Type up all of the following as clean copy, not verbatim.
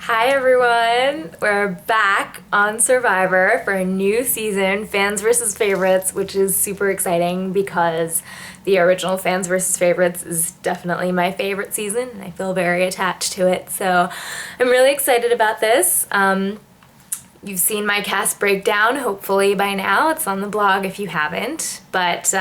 Hi everyone! We're back on Survivor for a new season, Fans vs. Favorites, which is super exciting because the original Fans vs. Favorites is definitely my favorite season and I feel very attached to it. So I'm really excited about this. You've seen my cast breakdown, hopefully by now. It's on the blog if you haven't. But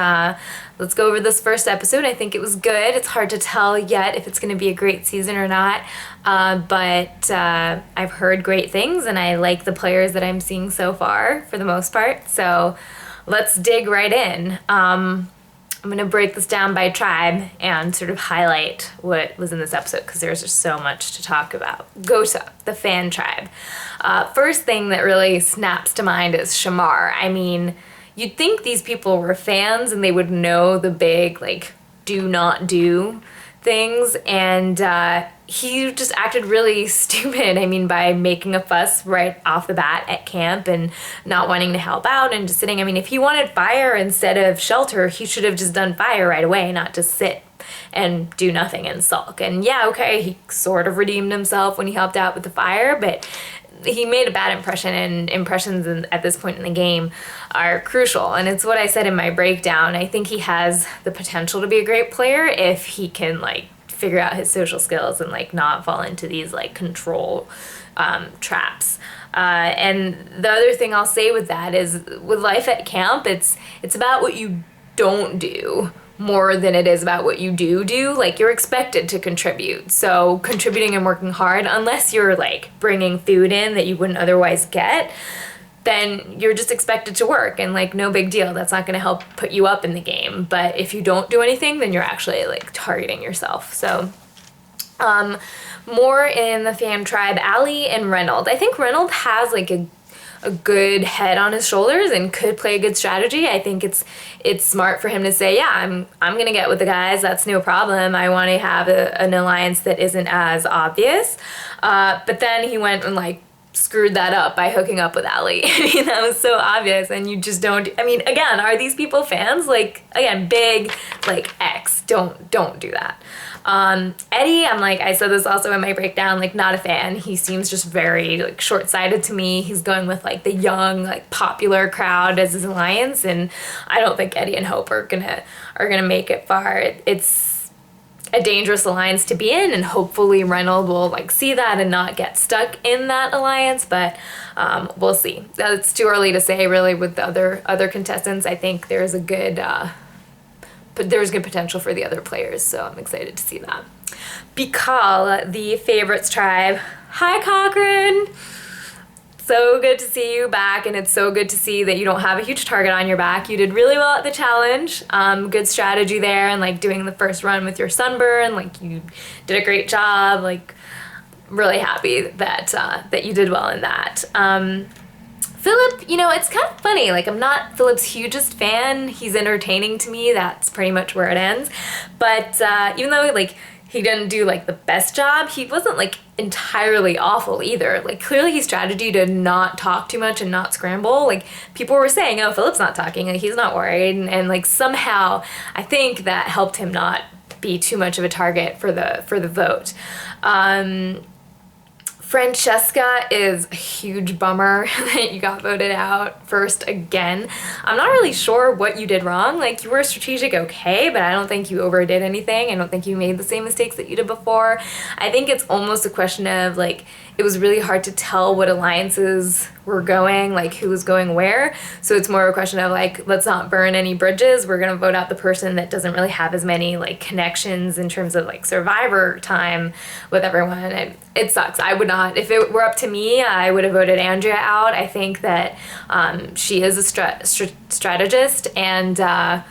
let's go over this first episode. I think it was good. It's hard to tell yet if it's going to be a great season or not. But I've heard great things, and I like the players that I'm seeing so far for the most part. So let's dig right in. I'm going to break this down by tribe and sort of highlight what was in this episode because there's just so much to talk about. Gosa, the fan tribe. First thing that really snaps to mind is Shamar. I mean, you'd think these people were fans and they would know the big, do not do things, and he just acted really stupid. I mean, by making a fuss right off the bat at camp and not wanting to help out and just sitting. I mean, if he wanted fire instead of shelter, he should have just done fire right away, not just sit and do nothing and sulk. And yeah, okay, he sort of redeemed himself when he helped out with the fire, but he made a bad impression, and impressions at this point in the game are crucial. And it's what I said in my breakdown. I think he has the potential to be a great player if he can figure out his social skills and not fall into these control traps. And the other thing I'll say with that is with life at camp, it's about what you don't do more than it is about what you do. You're expected to contribute. So contributing and working hard, unless you're bringing food in that you wouldn't otherwise get, then you're just expected to work, and no big deal. That's not going to help put you up in the game. But if you don't do anything, then you're actually targeting yourself. So more in the fam tribe, Ali and Reynolds. I think Reynolds has a good head on his shoulders and could play a good strategy. I think it's smart for him to say, yeah, I'm gonna get with the guys. That's no problem. I want to have an alliance that isn't as obvious. But then he went and screwed that up by hooking up with Ali. I mean, that was so obvious, and you just don't. I mean, again, are these people fans? Again, big X. Don't do that. Eddie, I said this also in my breakdown, not a fan. He seems just very short-sighted to me. He's going with the young, popular crowd as his alliance, and I don't think Eddie and Hope are gonna make it far. It's a dangerous alliance to be in, and hopefully Reynolds will see that and not get stuck in that alliance, but we'll see. It's too early to say really with the other contestants. I think there's good potential for the other players, so I'm excited to see that. Bikal, the favorites tribe. Hi, Cochran! So good to see you back, and it's so good to see that you don't have a huge target on your back. You did really well at the challenge. Good strategy there, and doing the first run with your sunburn. You did a great job. Really happy that you did well in that. Philip, it's kind of funny. I'm not Philip's hugest fan. He's entertaining to me. That's pretty much where it ends. But even though he didn't do the best job, he wasn't entirely awful either. Clearly his strategy to not talk too much and not scramble. People were saying, oh, Philip's not talking. He's not worried. And somehow I think that helped him not be too much of a target for the vote. Francesca is a huge bummer that you got voted out first again. I'm not really sure what you did wrong. You were strategic okay, but I don't think you overdid anything. I don't think you made the same mistakes that you did before. I think it's almost a question of it was really hard to tell what alliances were going, who was going where. So it's more a question of let's not burn any bridges. We're gonna vote out the person that doesn't really have as many connections in terms of Survivor time with everyone. And it sucks. I would not, if it were up to me, I would have voted Andrea out. I think that she is a strategist and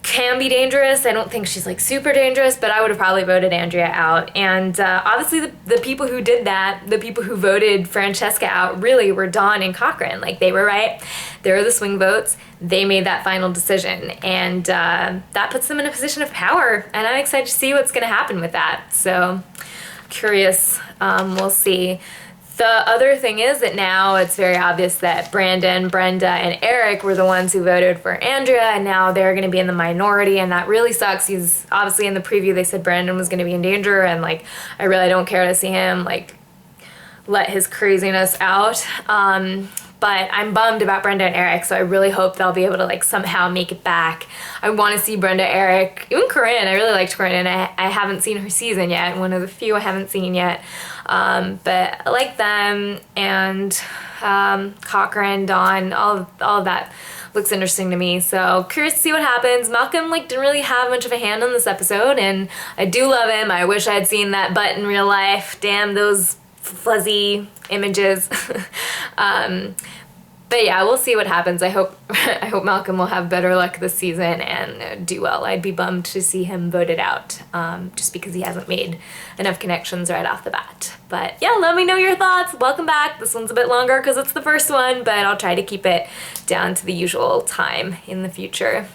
can be dangerous. I don't think she's super dangerous, but I would have probably voted Andrea out. And obviously the people who did that, the people who voted Francesca out really were Dawn and Cochran. They were right. They were the swing votes. They made that final decision, and that puts them in a position of power, and I'm excited to see what's going to happen with that. So curious. We'll see. The other thing is that now it's very obvious that Brandon, Brenda, and Eric were the ones who voted for Andrea, and now they're going to be in the minority, and that really sucks. He's obviously in the preview they said Brandon was going to be in danger, and I really don't care to see him let his craziness out. But I'm bummed about Brenda and Eric, so I really hope they'll be able to like somehow make it back. I want to see Brenda, Eric, even Corinne. I really liked Corinne, and I haven't seen her season yet. One of the few I haven't seen yet. But I like them, and Cochran, Dawn, all of that looks interesting to me. So curious to see what happens. Malcolm like didn't really have much of a hand on this episode, and I do love him. I wish I had seen that butt in real life. Damn those fuzzy images. But yeah, we'll see what happens. I hope Malcolm will have better luck this season and do well. I'd be bummed to see him voted out, just because he hasn't made enough connections right off the bat. But yeah, let me know your thoughts. Welcome back. This one's a bit longer because it's the first one, but I'll try to keep it down to the usual time in the future.